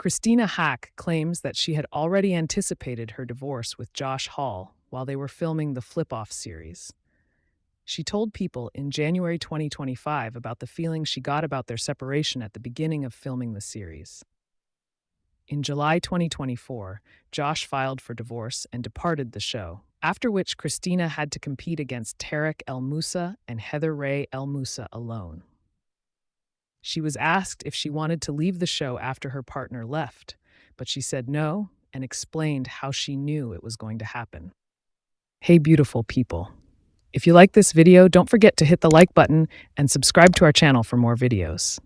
Christina Haack claims that she had already anticipated her divorce with Josh Hall while they were filming the Flip-Off series. She told People in January 2025 about the feelings she got about their separation at the beginning of filming the series. In July 2024, Josh filed for divorce and departed the show, after which Christina had to compete against Tarek El Moussa and Heather Ray El Moussa alone. She was asked if she wanted to leave the show after her partner left, but she said no and explained how she knew it was going to happen. Hey, beautiful people. If you like this video, don't forget to hit the like button and subscribe to our channel for more videos.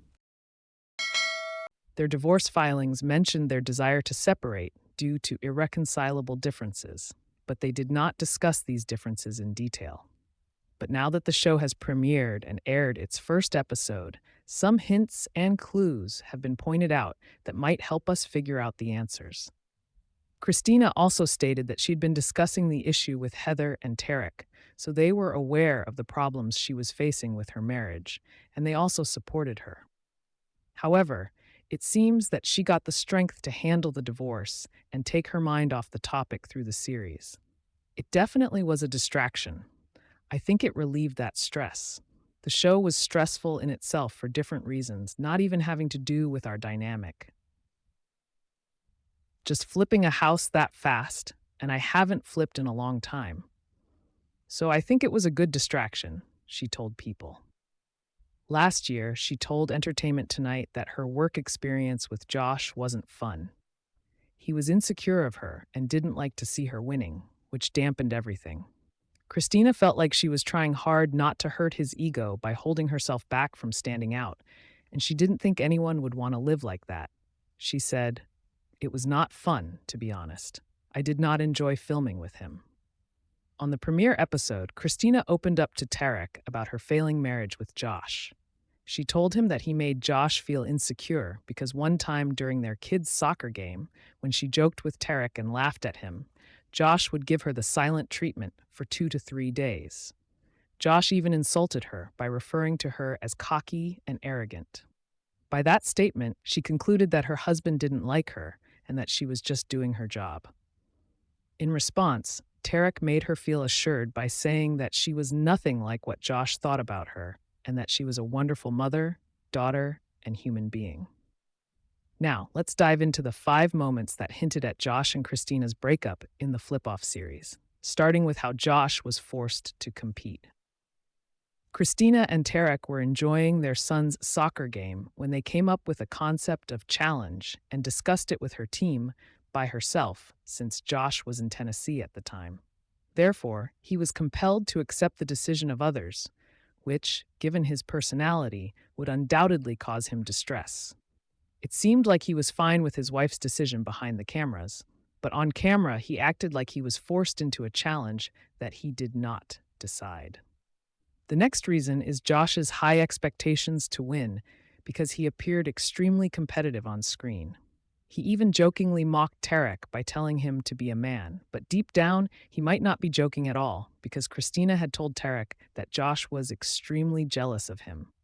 Their divorce filings mentioned their desire to separate due to irreconcilable differences, but they did not discuss these differences in detail. But now that the show has premiered and aired its first episode, some hints and clues have been pointed out that might help us figure out the answers. Christina also stated that she'd been discussing the issue with Heather and Tarek, so they were aware of the problems she was facing with her marriage, and they also supported her. However, it seems that she got the strength to handle the divorce and take her mind off the topic through the series. It definitely was a distraction. I think it relieved that stress. The show was stressful in itself for different reasons, not even having to do with our dynamic. Just flipping a house that fast, and I haven't flipped in a long time. So I think it was a good distraction, she told People. Last year, she told Entertainment Tonight that her work experience with Josh wasn't fun. He was insecure of her and didn't like to see her winning, which dampened everything. Christina felt like she was trying hard not to hurt his ego by holding herself back from standing out, and she didn't think anyone would want to live like that. She said, "It was not fun, to be honest. I did not enjoy filming with him." On the premiere episode, Christina opened up to Tarek about her failing marriage with Josh. She told him that he made Josh feel insecure because one time during their kids' soccer game, when she joked with Tarek and laughed at him, Josh would give her the silent treatment for 2 to 3 days. Josh even insulted her by referring to her as cocky and arrogant. By that statement, she concluded that her husband didn't like her and that she was just doing her job. In response, Tarek made her feel assured by saying that she was nothing like what Josh thought about her and that she was a wonderful mother, daughter, and human being. Now, let's dive into the 5 moments that hinted at Josh and Christina's breakup in the Flip-Off series, starting with how Josh was forced to compete. Christina and Tarek were enjoying their son's soccer game when they came up with a concept of challenge and discussed it with her team by herself, since Josh was in Tennessee at the time. Therefore, he was compelled to accept the decision of others, which, given his personality, would undoubtedly cause him distress. It seemed like he was fine with his wife's decision behind the cameras, but on camera he acted like he was forced into a challenge that he did not decide. The next reason is Josh's high expectations to win, because he appeared extremely competitive on screen. He even jokingly mocked Tarek by telling him to be a man, but deep down, he might not be joking at all, because Christina had told Tarek that Josh was extremely jealous of him.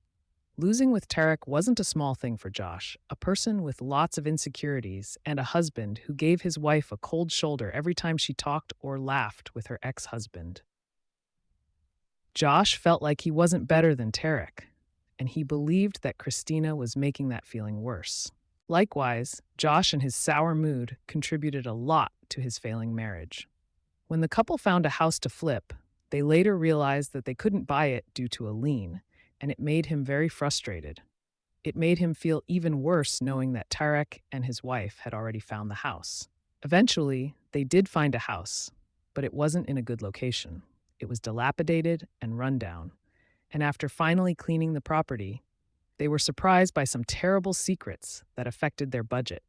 Losing with Tarek wasn't a small thing for Josh, a person with lots of insecurities and a husband who gave his wife a cold shoulder every time she talked or laughed with her ex-husband. Josh felt like he wasn't better than Tarek, and he believed that Christina was making that feeling worse. Likewise, Josh and his sour mood contributed a lot to his failing marriage. When the couple found a house to flip, they later realized that they couldn't buy it due to a lien, and it made him very frustrated. It made him feel even worse knowing that Tarek and his wife had already found the house. Eventually, they did find a house, but it wasn't in a good location. It was dilapidated and run down, and after finally cleaning the property, they were surprised by some terrible secrets that affected their budget.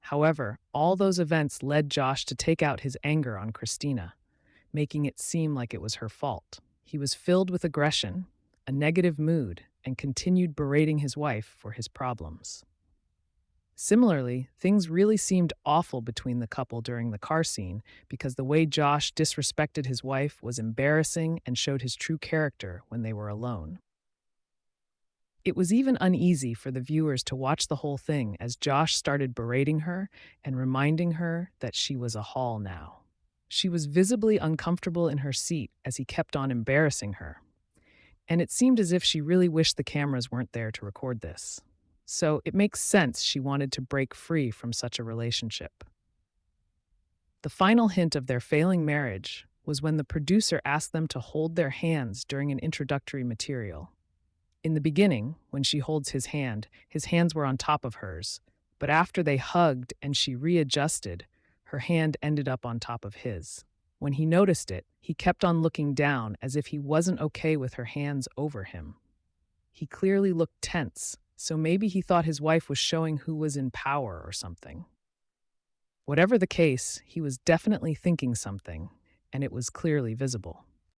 However, all those events led Josh to take out his anger on Christina, making it seem like it was her fault. He was filled with aggression, a negative mood, and continued berating his wife for his problems. Similarly, things really seemed awful between the couple during the car scene because the way Josh disrespected his wife was embarrassing and showed his true character when they were alone. It was even uneasy for the viewers to watch the whole thing as Josh started berating her and reminding her that she was a haul now. She was visibly uncomfortable in her seat as he kept on embarrassing her, and it seemed as if she really wished the cameras weren't there to record this. So it makes sense she wanted to break free from such a relationship. The final hint of their failing marriage was when the producer asked them to hold their hands during an introductory material. In the beginning, when she holds his hands were on top of hers, but after they hugged and she readjusted, her hand ended up on top of his. When he noticed it, he kept on looking down as if he wasn't okay with her hands over him. He clearly looked tense, so maybe he thought his wife was showing who was in power or something. Whatever the case, he was definitely thinking something, and it was clearly visible.